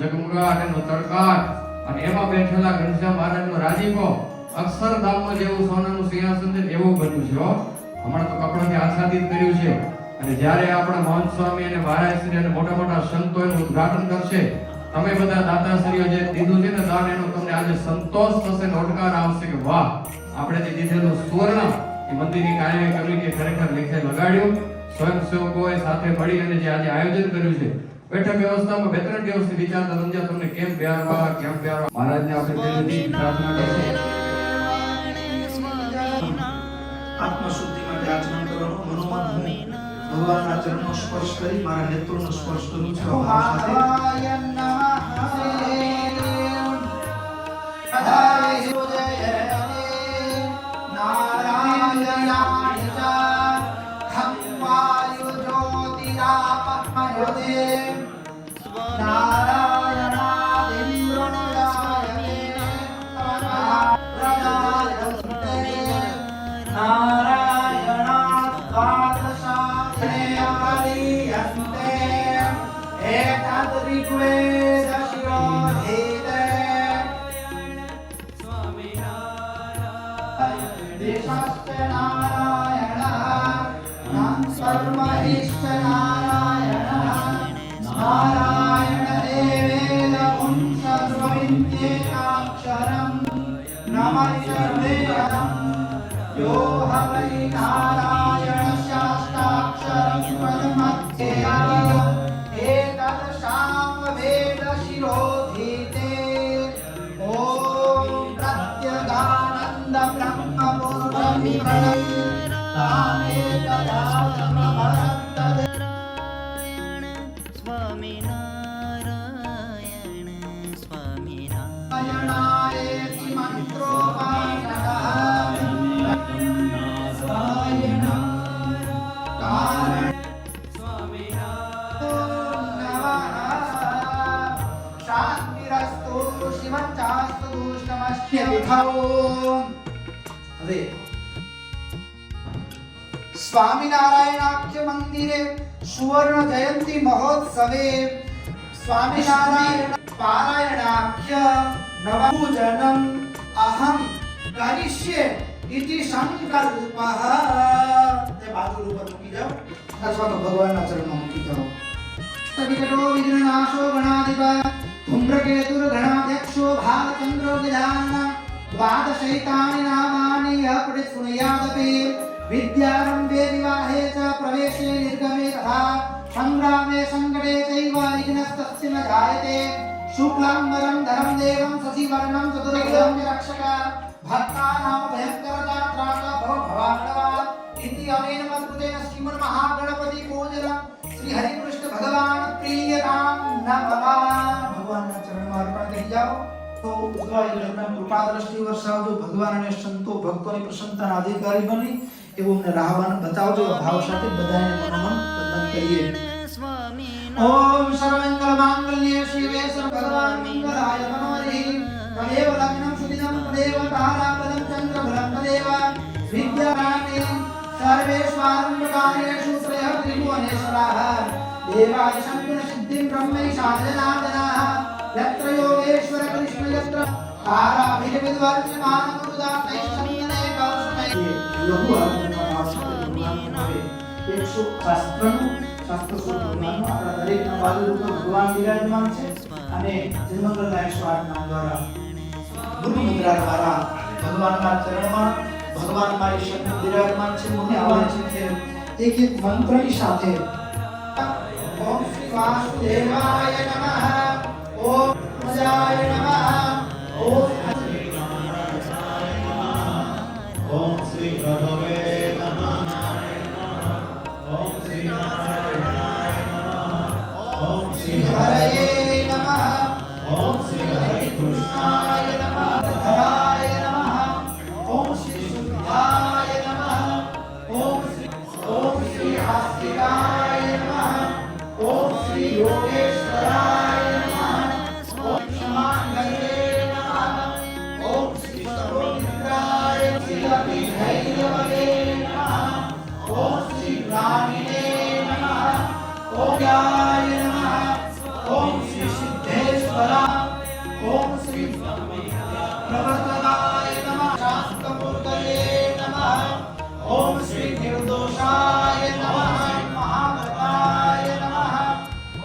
જગમગાટ એનો તડકાટ અને એમાં બેઠેલા ઘનશ્યામ મહારાજનો રાજીપો અક્ષરધામમાં જેવું સોનાનું સિંહાસન છે એવું બન્યું છે. હમણાં તો કપડાથી આચ્છાદિત કર્યું છે અને જ્યારે આપણા મહંત સ્વામી અને મહારાજશ્રી અને મોટા મોટા સંતો એનું ઉદ્ઘાટન કરશે, તમે બધા દાતાશ્રીઓ જે દીધું છે ને દાન, એનો તમને આજે સંતોષ થશે ને ઓડકાર આવશે કે વાહ, આપણે જે દીધેલું સુવર્ણ એ મંદિરની કાયમી કમિટીએ ખરેખર લેખે લગાડ્યું. સ્વયંસેવકોએ સાથે મળી અને જે આજે આયોજન કર્યું છે, બેઠક વ્યવસ્થામાં 2-3 દિવસથી વિચારતા સમજ્યા તમને કેમ પ્યારવા મહારાજને આપણે દિલથી પ્રાર્થના કરીએ. આત્મશુદ્ધિ માટે આચરણ કરવાનું મનોમન હું ભગવાનના ચરણનો સ્પર્શ કરી મારા નેત્રોનો સ્પર્શ કરું છું ભાવ સાથે यो हवै नारायण शास्त्राक्षरं प्रथमध्याय एतत् सामवेद शिरोधीते ॐ प्रत्यगानन्द ब्रह्म पुरुषं प्रणमामि नारायणेति मन्त्रोपासनः હવે સ્વામિનારાયણાખ્ય મંદિરે સુવર્ણ જયંતી મહોત્સવે સ્વામિનારાયણ પારાયણાખ્ય નવપૂજનમ અહમ કરિષ્યે ઇતિ સંકલ્પઃ તે બાજુ ઉપર મૂકી જાઓ અથવા તો ભગવાનના ચરણમાં મૂકી જાઓ તવિકટો વિઘ્નનાશો ગણાધિપ धूम्रकेतुर्गणाध्यक्षो भालचन्द्रो गजानन द्वादशैतानि नामानि अपठित शृणुयादपि विद्यारम्भे विवाहे च प्रवेशे निर्गमे तथा संग्रामे संकटे चैव विघ्नस्तस्य न जायते शुक्लाम्बरं धरं देवं शशिवर्णं चतुर्भुजं रक्षक भक्तानां भयङ्करता त्राता भवार्णवा इति अनेन मन्त्रेण श्रीमन्महागणपति पूजनं श्री हरिकृष्ण भगवान प्रियतां नमः भगवानના ચરણમાં અર્પણ કરી જાઓ તો ઉદ્ભવાય લગ્ન કૃપા દ્રષ્ટિ વર્ષાવજો ભગવાન અને સંતો ભક્તોની પ્રસન્નતાના અધિકારી બની એવું અમને રાહવાન બતાવજો ભાવ સાથે બધાને મનોમન વંદન કરીએ ઓમ સર્વમંગલ માંગલ્યે શિવે સર્વભગવાન મંગલાય મનોહરી તદેવ લગ્નમ સુદિનમ તદેવ તારાબલમ ચંદ્રબલમ તદેવ વિદ્યારામે सर्वेष्वारम्भकार्येषु त्रयः त्रिभुवनेश्वराः देवाय शक्तिं सिद्धिं ब्रह्मै साधनादनाः यत्र योगेश्वर कृष्ण यत्र ताराभिर्विद्वर्तमानमुदातैश्चन्दने कौसुमै लघु શાસ્ત્રનું શાસ્ત્ર ભગવાનનું આપણા દરેકના બાજુ રૂપ ભગવાન વિરાજમાન છે અને જન્મંગલના 108 નામ દ્વારા ગુરુ મુદ્રા દ્વારા ભગવાનના ચરણમાં ભગવાન મારી શક્તિ વિરાજમાન છે મને આવે છે કે એક એક મંત્રની સાથે ઓમ શ્રી વાસુદેવાય નમઃ ઓમ મજાય નમઃ ઓમ શ્રી પ્રભવે નમઃ ઓમ શ્રી નારાયણાય નમઃ ઓમ શ્રી હરયે નમઃ ઓમ શ્રી હરિ કૃષ્ણાય નમઃ હરાય નમઃ ઓમ શ્રી શુદ્ધાય નમઃ ઓમ શ્રી આસ્તિકાય નમઃ ઓમ શ્રી યોગેશ્વરાય નમઃ ઓમ શમાંગલે નમઃ ઓમ શ્રી સર્વમિત્રાય શ્રી અભિધૈર્યવદે નમઃ ઓમ શ્રી જ્ઞાનિને નમઃ ઓમ યાય નમઃ ઓમ શ્રી સિદ્ધેશ્વરા ઓમ શ્રી પ્રવર્તનાય નમઃ શાસ્ત્રમૂર્તये નમઃ ઓમ શ્રી નિર્દોષાય નમઃ મહાગણાય નમઃ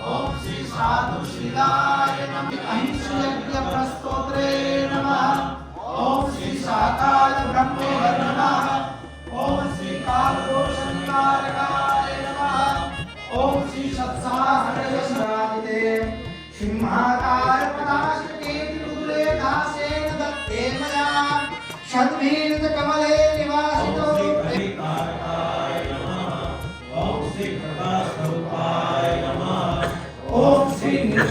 ઓમ શ્રી સાધુશીલાય નમઃ અહિંસયજ્ઞ પ્રસ્તોત્રે નમઃ ઓમ શ્રી સાકાલ બ્રહ્મે નમઃ ઓમ શ્રી કાલદોષનિવારકાય નમઃ ઓમ શ્રી સત્સાહનયશરાદિતે સિંહાકાર પદાશ્રકે તુલે દાસેન દત્તે મયા શતભીર કમલે નિવાસિતો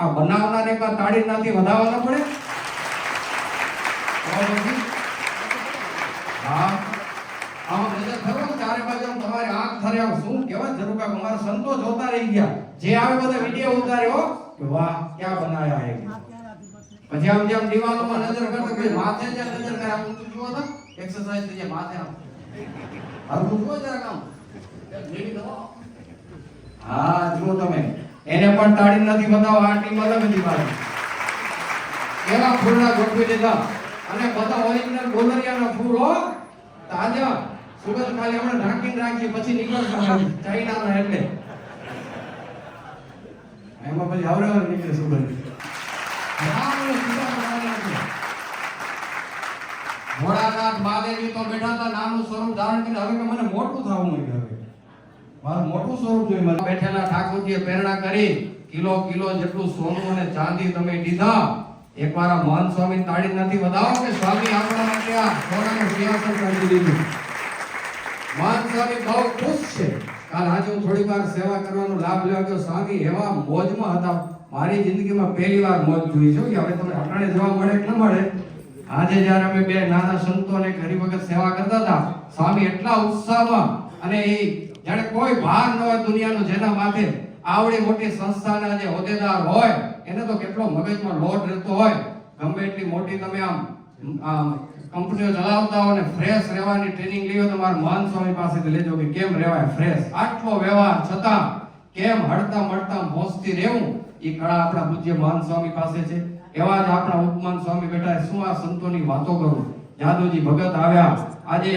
આ બનાવનાર એકવાર તાળી નાથી વધાવવા ન પડે? તો પછી હા આમ નજર ફેરવો ને ચારે બાજુ આમ તમારી આંખ થરે આમ શું કહેવાય જરૂર કાંઈક અમારા સંતો જોતા રહી ગયા. જે આવે બધા વિડીયો ઉતાર્યો કે વાહ ક્યાં બનાયા હે. પછી આમ જેમ દિવાલોમાં નજર કરતો કોઈ માથે જ નજર કરે આમ ઊંચું જુઓ તો એક્સરસાઇઝ થઈ જાય માથે આમ હરખું જુઓ જરાક આમ લીલી દવા. હા જુઓ તમે એને પણ તાળી નથી બતાવો. આ ટીમ અલગ હતી મારી એવા ફૂલના ગોઠવી દીધા અને બધા ઓરિજિનલ ગોલરિયાના ફૂલ હો તાજા સુગંધ ખાલી આપણે ઢાંકીને રાખીએ પછી નીકળતા ચાઇનાના એટલે એમાં પછી આવરે નીકળે સુગંધ. ભોળાનાથ મહાદેવજી તો બેઠા હતા નાનું સ્વરૂપ ધારણ કરીને હવે કે મને મોટું થવું મળ્યું. હવે મારું મોટું સ્વરૂપ જોઈ મને બેઠેલા ઠાકોરજીએ પ્રેરણા કરી કિલો જેટલું સોનું અને ચાંદી તમે દીધા. એકવાર આ મહાન સ્વામી તાળી નથી વધાવો કે સ્વામી આપણા માટે આ સોનાનું સિંહાસન કાઢી દીધું. મહાન સ્વામી બહુ ખુશ છે. કાલ આજે હું થોડી વાર સેવા કરવાનો લાભ લેવા ગયો. સ્વામી એવા મોજમાં હતા. મારી જિંદગીમાં પહેલી વાર મોજ જોઈ છે કે હવે તમને અટાણે જવા મળે કે ન મળે. આજે જ્યારે અમે બે નાના સંતોને ઘણી વખત સેવા કરતા હતા સ્વામી એટલા ઉત્સાહમાં અને એ જાણે કોઈ ભાર ન હોય દુનિયાનો જેના માથે આવડી મોટી સંસ્થાના જે હોદ્દેદાર હોય એને તો કેટલો મગજમાં લોડ રહેતો હોય. ગમે એટલી મોટી તમે આમ કંપનીઓ ચલાવતા હો ને ફ્રેશ રહેવાની ટ્રેનિંગ લીધો તો મારા મહાન સ્વામી પાસેથી લેજો કે કેમ રહેવાય ફ્રેશ. આટલો વ્યવહાર છતાં કેમ હળતા મળતા મોજથી રહેવું એ કળા આપણા પૂજ્ય મહાન સ્વામી પાસે છે. એવા જ આપણા ઉપમાન સ્વામી બેઠા. શું આ સંતોની વાતો કરું. જાદુજી ભગત આવ્યા. આજે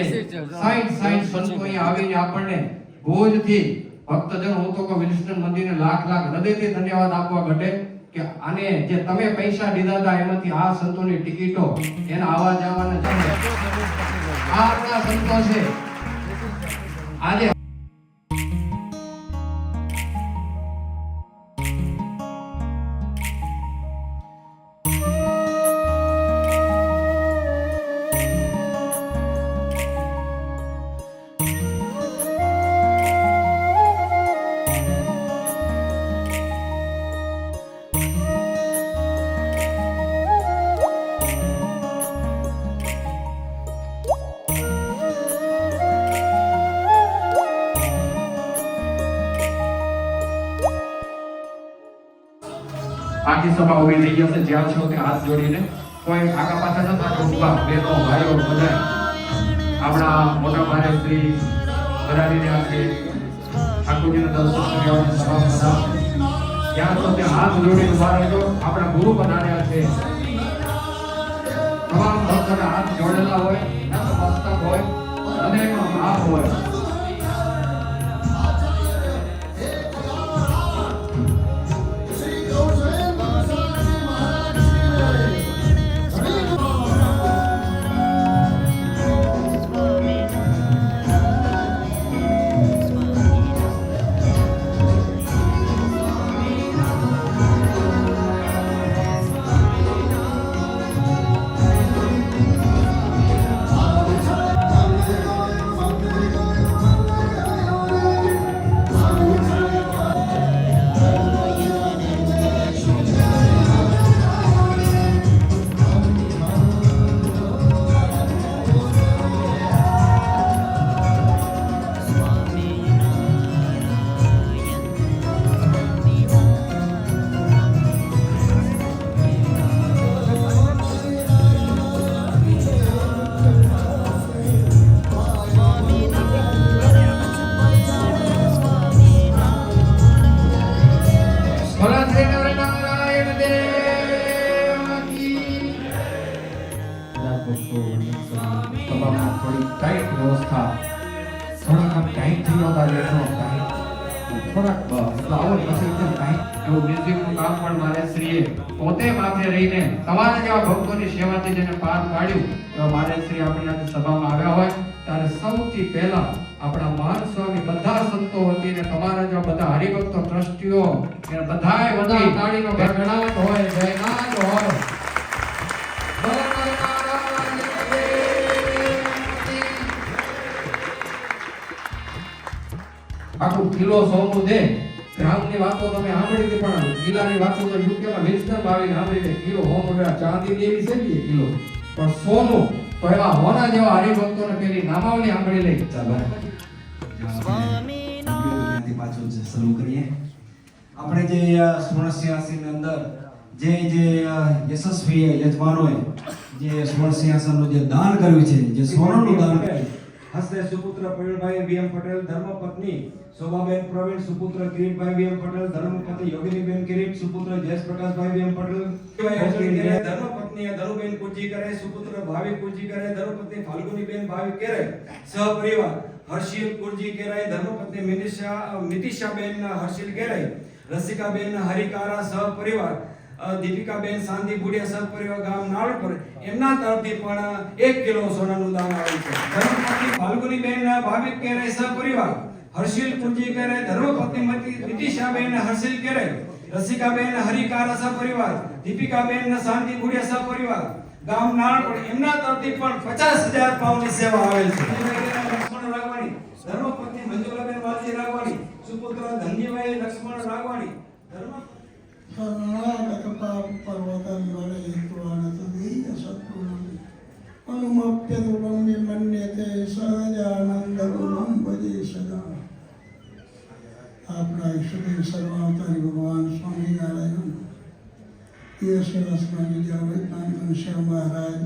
60 સંતો અહીંયા આવીને આપણને ભુજથી ભક્તજન હું તો કહું વિલ્સન મંદિરને લાખ હૃદયથી ધન્યવાદ આપવા ઘટે કે આને જે તમે પૈસા દીધા હતા એમાંથી આ સંતોની ટિકિટો એના આવા જવાના જમે આ આપણા સંતો છે. આજે આખી સભા ઉભી થઈ જશે. જ્યાં છો તે હાથ જોડીને કોઈ આગા પાછા ન થાય. ઉભા બેનો ભાઈઓ બધા આપણા મોટા ભાઈ શ્રી બધાની રહ્યા છે. ઠાકોરજીના દર્શન કર્યા સભા બધા જ્યાં છો તે હાથ જોડીને ઉભા રહેજો. આપણા ગુરુ પધાર્યા છે. તમામ ભક્તોના હાથ જોડેલા હોય મસ્તક હોય હૃદયમાં ભાવ હોય. પોતે માથે રહીને તમારા જેવા ભક્તોની સેવાથી જેને પાર પાડ્યું એવા મારે શ્રી આપણી સભામાં આવ્યા હોય ત્યારે સૌથી પહેલા આપણા મહાન સ્વામી બધા સંતો વતી ને તમારા જેવા બધા હરિભક્તો ટ્રસ્ટીઓ એ બધાએ વતી તાળીનો ગણગણાટ હોય જયનાથ હોય. આખું કિલો સોનું દે ગ્રામની વાતો તમે સાંભળી હતી, પણ કિલ્લાની વાતો તો યુકેમાં વિન્સ્ટન આવીને સાંભળી કે કિલો હોમોડા ચાંદીની એવી છે ને કિલો, પણ સોનું તો એવા હોના જેવા હરિભક્તોને પેલી નામાવલી સાંભળી લઈ. ચાલો ત્યાંથી પાછું જ શરૂ કરીએ. આપણે જે સુવર્ણ સિંહાસનની અંદર જે યશસ્વી યજમાનોએ જે સુવર્ણ સિંહાસનનું જે દાન કર્યું છે, જે સોનાનું દાન કર્યું, હસ્તે સુપુત્ર પ્રવીણભાઈ વીએમ પટેલ, ધર્મપત્ની શોભાબેન પ્રવીણ, સુપુત્ર કિરીટભાઈ વીએમ પટેલ, ધર્મપતિ યોગિનીબેન કિરીટ, સુપુત્ર જયપ્રકાશભાઈ વીએમ પટેલ, ધર્મપત્ની ધનુબેન કુજી કરે, સુપુત્ર ભાવિક કુજી કરે, ધર્મપત્ની ફાલ્ગુનીબેન ભાવિક કરે, સહપરિવાર હર્ષિલ કુરજી કેરાય, ધર્મપત્ની મિતિશાબેન હર્ષિલ કેરાય, રસિકાબેન હરિકારા સહપરિવાર, દીપિકાબેન શાંતિ બુડિયા સહપરિવાર ગામ નાળપર, એમના તરફથી પણ 1 કિલો સોનાનું દાન આવ્યું છે. ધર્મપત્ની ફાલ્ગુનીબેન ભાવિક કેરાય સહપરિવાર, હર્ષિલ કુરજી કેરાય, ધર્મપત્ની મિતિશાબેન હર્ષિલ કેરાય, રસિકાબેન હરિકારા સહપરિવાર, દીપિકાબેન શાંતિ બુડિયા સહપરિવાર ગામ નાળપર, એમના તરફથી પણ 50,000 પાઉન્ડની સેવા આવેલ છે. ધર્મપત્ની મંજુલાબેન વાલજી રાગવાણી, સુપુત્ર ધનજીભાઈ લક્ષ્મણ રાગવાણી, આપણા ઈશ્વરી સર્વાવતારી ભગવાન સ્વામિનારાયણ, સ્વામી વૈજ્ઞાનિક ઘનશ્યામ મહારાજ,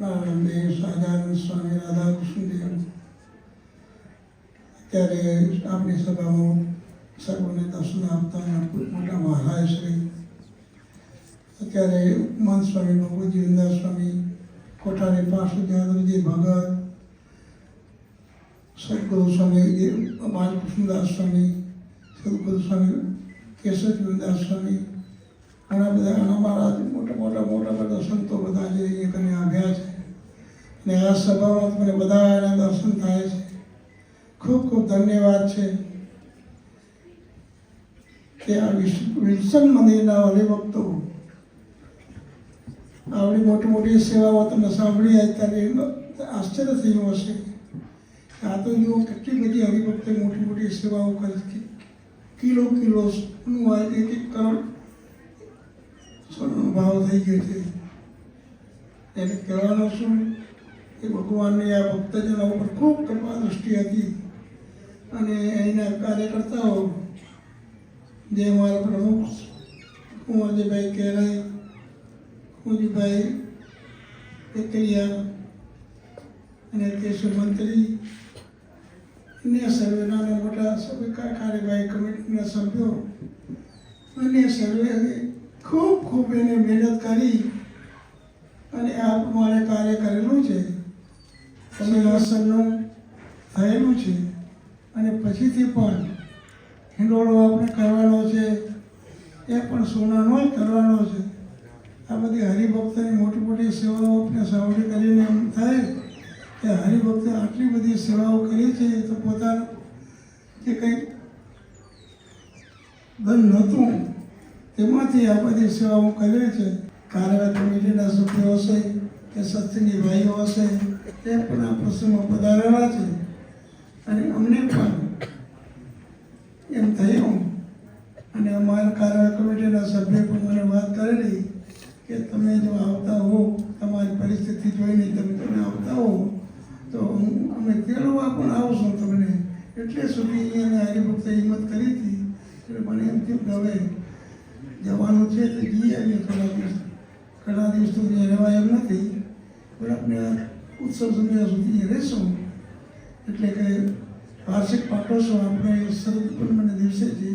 નારાયણ દેવ, સહજાનંદ સ્વામી, રાધાકૃષ્ણ દેવ, અત્યારે આપણી સભામાં સર્વને દર્શન આપતા મોટા મહારાજ શ્રી, અત્યારે ઉપમાન સ્વામી, ભગવતજી વિંદાસ સ્વામી, કોઠારી પાર્ષદ જાદવજી ભગત, સદગુરુ સ્વામી બાલકૃષ્ણદાસ સ્વામી, સદગુરુ સ્વામી કેશવજીવનદાસ સ્વામી, ઘણા બધા અમારા મોટા બધા સંતો બધા જે અહીંયા આવ્યા છે, અને આ સભામાં મને બધાના દર્શન થાય છે. ખૂબ ખૂબ ધન્યવાદ છે કે આ વિલ્સન મંદિરના હરિભક્તો આવડી મોટી સેવાઓ તમે સાંભળી અત્યારે આશ્ચર્ય થયું હશે. આ તો જો કેટલી બધી હરિભક્તે મોટી સેવાઓ કરી, કિલો સોનું આ 1 કરોડ સોનાનો ભાવ થઈ ગયો છે. એને કહેવાનું શું કે ભગવાનની આ ભક્તજનો ઉપર ખૂબ કૃપા દૃષ્ટિ હતી, અને અહીંના કાર્યકર્તાઓ જે અમારા પ્રમુખ કુંવરજીભાઈ કેરાય, કુંજીભાઈ એકરિયા અને કેશવ મંત્રી, અન્ય સર્વે નાના મોટા સભ્ય કાર્યવાહી કમિટીના સભ્યો, અને સર્વે ખૂબ એને મહેનત કરી અને આ પ્રમાણે કાર્ય કરેલું છે. સિંહાસનનું થયેલું છે, અને પછીથી પણ હિંડોળો આપણે કરવાનો છે, એ પણ સોનાનો જ કરવાનો છે. આ બધી હરિભક્તની મોટી સેવાઓ આપણે સાંભળી કરીને એમ થાય કે હરિભક્તે આટલી બધી સેવાઓ કરી છે, તો પોતાનું જે કંઈક ધન નહોતું તેમાંથી આ બધી સેવાઓ કરે છે. કાર્યવાહી કમિટીના સભ્યો હશે કે સત્સંગી ભાઈઓ હશે, એ પણ આ પ્રસંગમાં પધારેલા છે. અને અમને પણ એમ થયું, અને અમારા કાર્યવાહી કમિટીના સભ્ય પણ મને વાત કરેલી કે તમે જો આવતા હો, તમારી પરિસ્થિતિ જોઈને તમે આવતા હો તો અમે તેડવા પણ આવશું તમને. એટલે સુધી અહીંયા હરિભક્તે હિંમત કરી હતી. એટલે મને એમ થયું કે હવે જવાનું છે તો જઈ આવીએ. ઘણા દિવસ સુધી રહેવાય એમ નથી, પણ આપણે ઉત્સવ સમય સુધી રહેશું. એટલે કે વાર્ષિક પાટોત્સવ આપણે શરદ પૂર્ણિમાના દિવસે છે,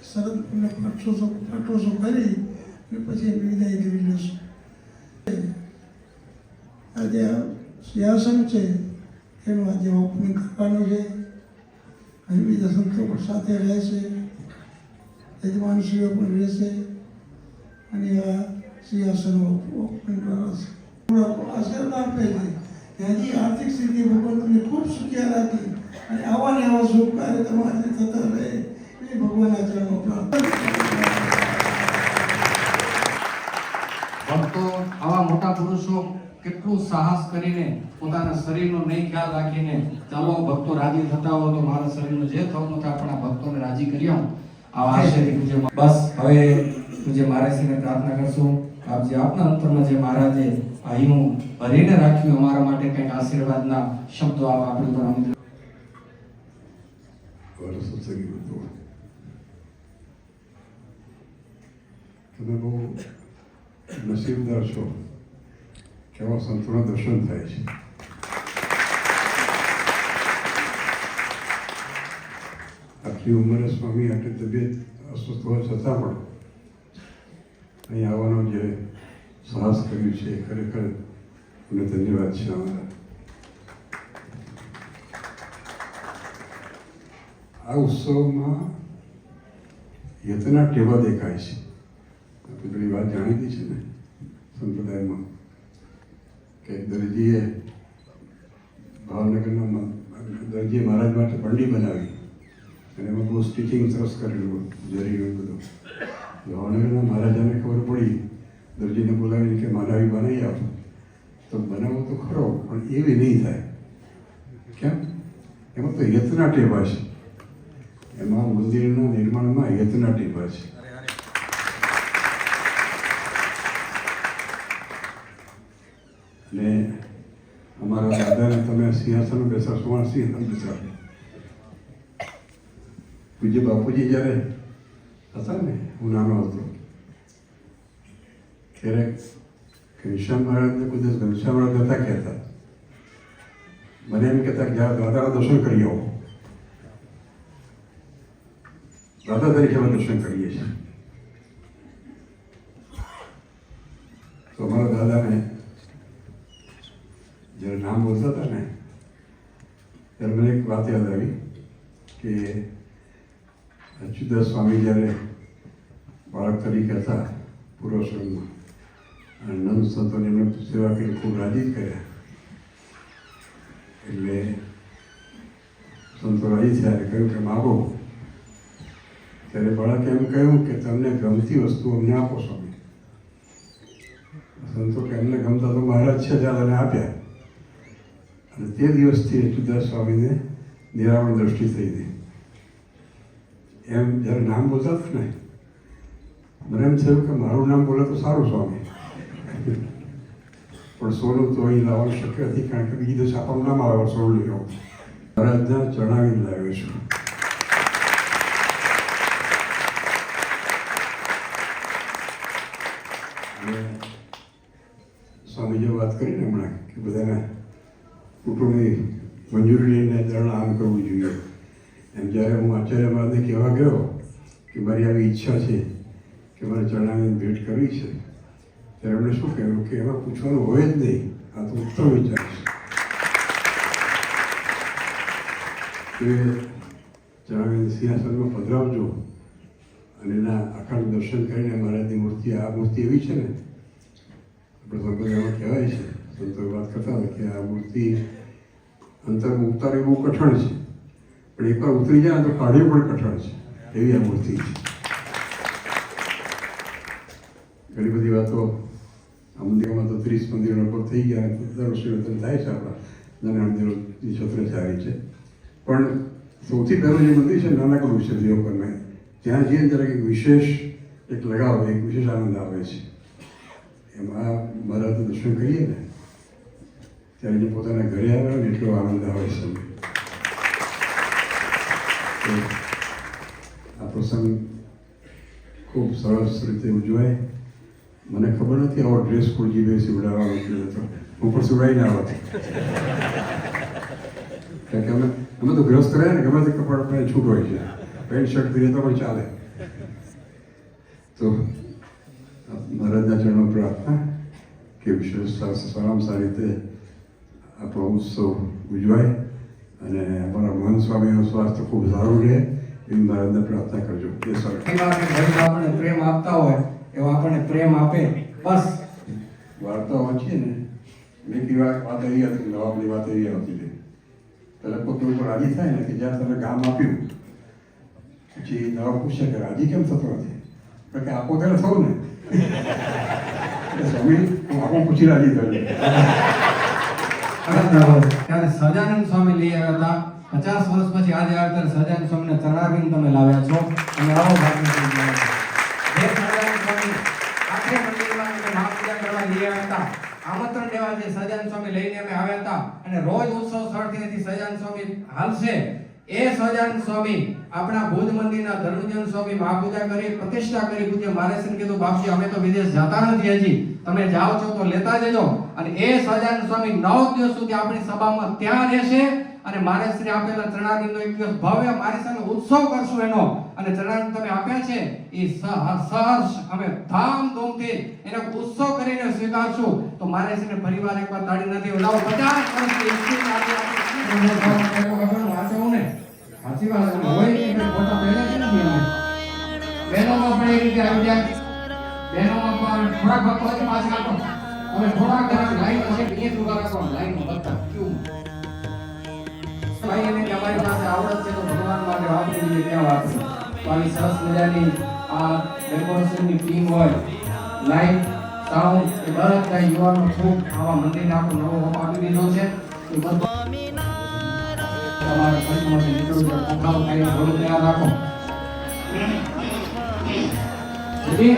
શરદ પૂર્ણિમા પાટોત્સવ કરી અને પછી વિદાય કરી લઈશું. આજે સિંહાસન છે એનું આજે ઓપનિંગ કરવાનું છે, અને બીજા સંતો પણ સાથે રહેશે, યજમાનશ્રીઓ પણ રહેશે, અને આ સિંહાસન ઓપનિંગ કરશે. આશીર્વાદ આપે છે કે હજી આર્થિક સ્થિતિ ભગવાન તમને ખૂબ સુખિયા રાખી, અને આવા ને આવા શુભ કાર્ય તમારાથી થતા રહે એ ભગવાનના ચરણમાં પ્રાર્થના. ભક્તો આવા મોટા પુરુષો કે કેટલું સાહસ કરીને પોતાના શરીરનો નહીં ખ્યાલ રાખીને ચાલો ભક્તો રાજી થતા હો તો મારા શરીરનું જે થવું થાય આપણા ભક્તોને રાજી કરી આવું આવા આશયથી પૂજ્ય બસ હવે પૂજ્ય મહારાજશ્રીને પ્રાર્થના કરશું આપ જે આપના અંતરમાં જે મહારાજે અહીં ભરીને રાખ્યું અમારા માટે કંઈક આશીર્વાદના શબ્દો આપ આપણી પર અમને સત્સંગી હતો તમે બહુ નસીબદાર છો કે આવા સંતોના દર્શન થાય છે. આટલી ઉંમરે સ્વામી આટલી તબિયત અસ્વસ્થ હોવા છતાં પણ અહીં આવવાનો જે સાહસ કર્યું છે એ ખરેખર મને ધન્યવાદ છે અમારા. આ ઉત્સવમાં યતના ટેવા દેખાય છે. આપણે પેલી વાત જાણીતી છે ને સંપ્રદાયમાં કે દરજીએ ભાવનગરના દરજીએ મહારાજ માટે બંડી બનાવી અને એમાં બહુ સ્ટિચિંગ સરસ કરેલું જરીનું બધું. ભાવનગરના મહારાજાને ખબર પડી દરજીને બોલાવીને કે માનવી બનાવી આપો તો બનાવો તો ખરો પણ એવી નહીં થાય. કેમ? એમાં તો યતના ટેવા છે. એમાં મંદિરના નિર્માણમાં યતના ટેવા છે. ને અમારા દાદાને તમે સિંહાસન બેસાડશો સિંહાસન બેસાડો. પૂજ્ય બાપુજી જ્યારે હતા ને હું નાનો હતો ત્યારે ઘનશ્યામ મહારાજને કોઈ દિવસ ઘનશ્યામ મહારાજ નતા કહેતા. મને એમ કહેતા કે દાદાના દર્શન કરી આવો. દાદા તરીકે અમે દર્શન કરીએ છીએ. તો અમારા દાદાને જ્યારે નામ બોલતા હતા ને ત્યારે મને એક વાત યાદ આવી કે અચ્યુદાસ સ્વામી જ્યારે બાળક તરીકે હતા પૂર્વાશ્રમમાં અને નંદ સંતોની એમને સેવા કરી ખૂબ રાજી કર્યા. એટલે સંતો રાજી થયા અને કહ્યું કે માગો. ત્યારે બાળકે એમ કહ્યું કે તમને ગમતી વસ્તુ અમને આપો સ્વામી. સંતો કે અમને ગમતા તો મહારાજ છે ત્યારે એને આપ્યા. અને તે દિવસથી અચ્યુદાસ સ્વામીને નિરાવરણ દ્રષ્ટિ થઈ ગઈ. એમ જ્યારે નામ બોલતા હતા ને મને એમ થયું કે મારું નામ બોલે તો સારું સ્વામી. પણ સોનું તો અહીં લાવવાનું શક્ય નથી કારણ કે બીજી દિવસ આપણું નામ આવે સોનું લઈ આવું. મહારાજના ચરણાવીને લાવ્યો છું. અને સ્વામીજીએ વાત કરીને હમણાં કે બધાને કુટુંબની મંજૂરી લઈને દરણ આમ કરવું જોઈએ. એમ જ્યારે હું આચાર્ય મહારાજને કહેવા ગયો કે મારી આવી ઈચ્છા છે કે મારે ચરણાવીને ભેટ કરવી છે ત્યારે એમણે શું કહ્યું કે એમાં પૂછવાનું હોય જ નહીં. આ તો ઉત્તમ વિચાર છે કે ચરણાવીને સિંહાસનમાં પધરાવજો અને એના અખંડ દર્શન કરીને મહારાજની મૂર્તિ આ મૂર્તિ એવી છે ને આપણે સંપ્રદાયમાં કહેવાય છે સંતો વાત કરતા હતા કે આ મૂર્તિ અંતરમાં ઉતારવી બહુ કઠણ છે પણ એકવાર ઉતરી જાય તો કાઢવી પણ કઠણ છે એવી આ મૂર્તિ છે. ઘણી બધી વાતો આ મંદિરોમાં તો 30 મંદિરો લગભગ થઈ ગયા અને દર વર્ષે વર્તન થાય છે. આપણા નાના મંદિરોની છત્રચારી છે પણ સૌથી પહેલું જે મંદિર છે નાનકડું છે દેવપરમાં. ત્યાં જઈએ જરાક એક વિશેષ એક લગાવ એક વિશેષ આનંદ આવે છે. એમાં મહારાજનું દર્શન કરીએ ને ત્યારે જે પોતાના ઘરે આવે ને એટલો આનંદ આવે છે. આ પ્રસંગ ખૂબ સરસ રીતે ઉજવાય. મને ખબર નથી આવો ડ્રેસ કોડ જીવે સીવડાવવાનો હતો. હું પણ સીવડાવીને આવત કારણ કે અમે તો ગ્રસ્ત રહ્યા ને ગમે તે કપડા પહેરી છૂટ હોય છે. પેન્ટ શર્ટ પહેરીએ તો પણ ચાલે. તો મહારાજના ચરણમાં પ્રાર્થના કે વિશેષ સારામાં સારી રીતે આપણો ઉત્સવ ઉજવાય અને અમારા મહંત સ્વામીનું સ્વાસ્થ્ય ખૂબ સારું રહે એવી મહારાજને પ્રાર્થના કરજો. એ સારું આપણને પ્રેમ આપતા હોય એવો આપણને પ્રેમ આપે. બસ વાર્તા વાંચીએ ને મેં કઈ વાત એવી હતી નવાબની વાત એવી આવતી હતી પહેલાં પોતે ઉપર રાજી થાય ને કે જ્યાં તમે ગામ આપ્યું પછી નવાબ પૂછે કે રાજી કેમ થતો નથી? કે આપો ત્યારે થવું ને સ્વામી હું આપણે પૂછી રાજી થયું. ત્યારે સહજાનંદ સ્વામી લઈ આવ્યા હતા 50 વર્ષ પછી આજે આવ્યા ત્યારે સહજાનંદ સ્વામીને ચરણારવિંદ તમે લાવ્યા છો અને આવો ભાગ્ય થઈ ગયો. જે સહજાનંદ સ્વામી આખે મંદિરમાં અમે મહાપૂજા કરવા લઈ આવ્યા હતા, આમંત્રણ દેવા જે સહજાનંદ સ્વામી લઈને અમે આવ્યા હતા અને રોજ ઉત્સવ સ્થળથી સહજાનંદ સ્વામી હાલશે, એ સહજાનંદ સ્વામી આપણા ભુજ મંદિરના ધર્મજન સ્વામી મહાપૂજા કરી પ્રતિષ્ઠા કરી પૂજ્ય મહારાજને કીધું બાપજી અમે તો વિદેશ જતા નથી હજી, તમે જાઓ છો તો લેતા જજો. અને એ સહજાનંદ સ્વામી 9 દિવસ સુધી આપણી સભામાં ત્યાં રહેશે અને મહારાજશ્રી આપેલા ચરણારવિંદનો એક દિવસ ભવ્ય મારી સામે ઉત્સવ કરશું એનો. અને ચરણારવિંદ તમે આપ્યા છે એ સહર્ષ અમે ધામધૂમથી એનો ઉત્સવ કરીને સ્વીકારશું. તો મહારાજશ્રીને પરિવાર એકવાર તાળી નથી લાવો 50 વર્ષની હિસ્ટ્રી આજે વાંચવું ને સાચી વાત હોય કે ફોટા પહેલા છે ને બહેનોમાં પણ એ રીતે આવી જાય. બહેનોમાં પણ થોડાક ભક્તો છે પાછળ આપો હવે થોડાક ઘણા લાઈન હશે એ ઉભા રાખો લાઈનમાં બધા ક્યુ ભાઈ એને તમારી પાસે આવડત છે તો ભગવાન માટે વાપરી દીધી ક્યાં વાત છે. તો આવી સરસ મજાની આ ડેકોરેશનની ટીમ હોય, લાઈટ સાઉન્ડ એ બધા યુવાનો ખૂબ આવા મંદિરને આપણો નવો હોપ આપી દીધો છે. એ બધું તમારા ખર્ચમાંથી નીકળવું છે, પોખારો ખાઈને ઘણું તૈયાર રાખો. જી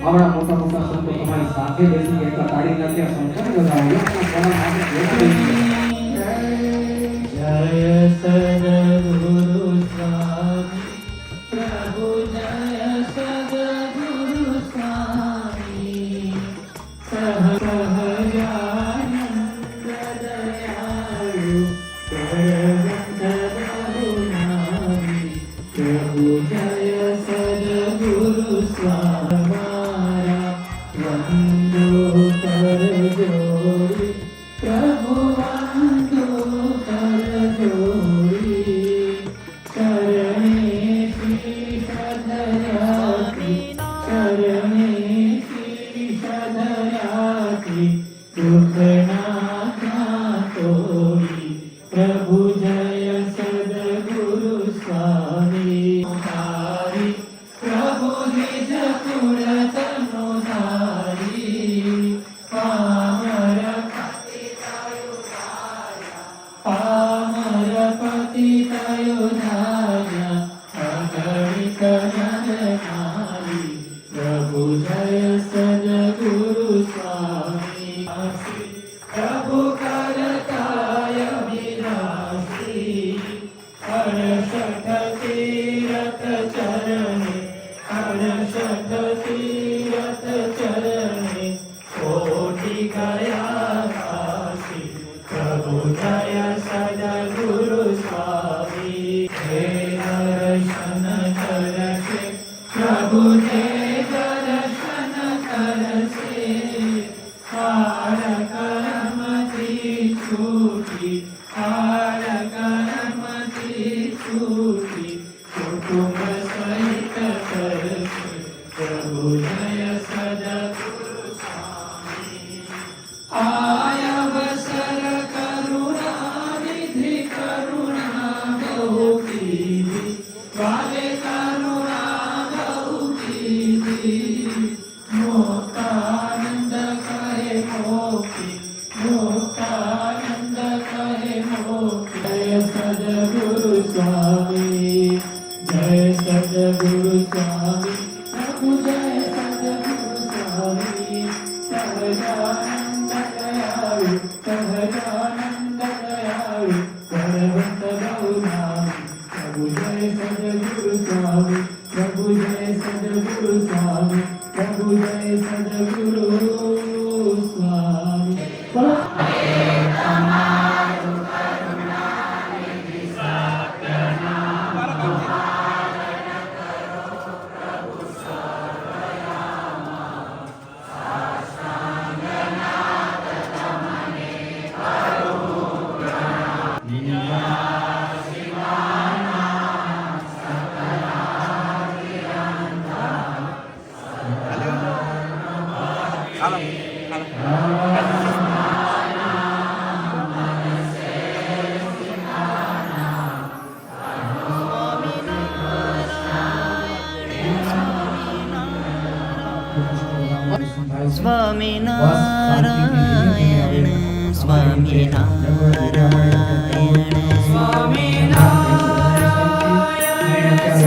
આવડા મોટા મોટા સંતો તમારી સાથે બેસી એક તાળી નાખ્યા સંતો બધા જય સદગુરુ સ્વામી પ્રભુ જય સદગુરુ સ્વામી સહજાનંદ દયાળુ પ્રભુ જય સદગુરુ સ્વામી વંદો કર જોડી પ્રભુ વંદો કર જોડી ચરણે શીશ ધરાતી ચરણે શીશ ધરાતી દુઃખના તોડી પ્રભુ જય સદગુરુ સ્વામી તારી પ્રભુ નિજ પુરતનો ધારી પામર પતિ તયો ધાર્યા અગણિત નરનારી પ્રભુ જય સદગુરુ સ્વામી પ્રભુ કરતાય વિરાસી અડસઠ તીરથ ચરણે અડસઠ તીરથ ચરણે કોટી ગયા કાશી પ્રભુ જય સદગુરુ સ્વામી હે દર્શન કરશે પ્રભુ હે દર્શન કરશે હાર કર્મથી છૂટી હાર કર્મથી છૂટી કુટુંબ સહિત કરશે પ્રભુ જય સદગુરુ સ્વામી આયવસર કરુણા વિધિ કરુણા બહુ કીધી વાલે કરુણા બહુ કીધી મોક્તાનંદ કહે મોકી મોક્તાનંદ કહે મોકી જય સદગુરુ સ્વામી જય સદગુરુ સ્વામી પ્રભુ જય સદગુરુ સહજાનંદ દયાળુ સહજાનંદ દયાળુ સર્વંત ગૌનામી પ્રભુ જય સદગુરુ સ્વામી પ્રભુ જય સદગુરુ સ્વામી પ્રભુ જય સદગુરુ સ્વામી સ્વામિનારાયણ સ્વામિનારાયણ સ્વામિનારાયણ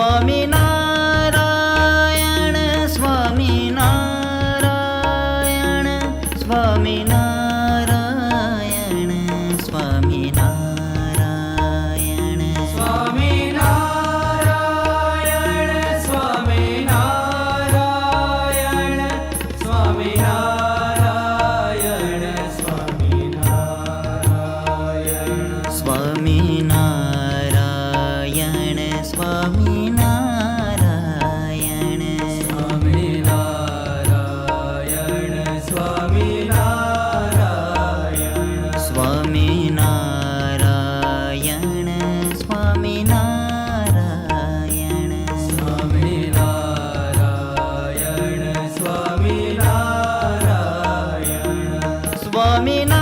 સ્વામિનારાયણ સ્વામિનારાયણ સ્વામિનારાયણ સ્વામિનારાયણ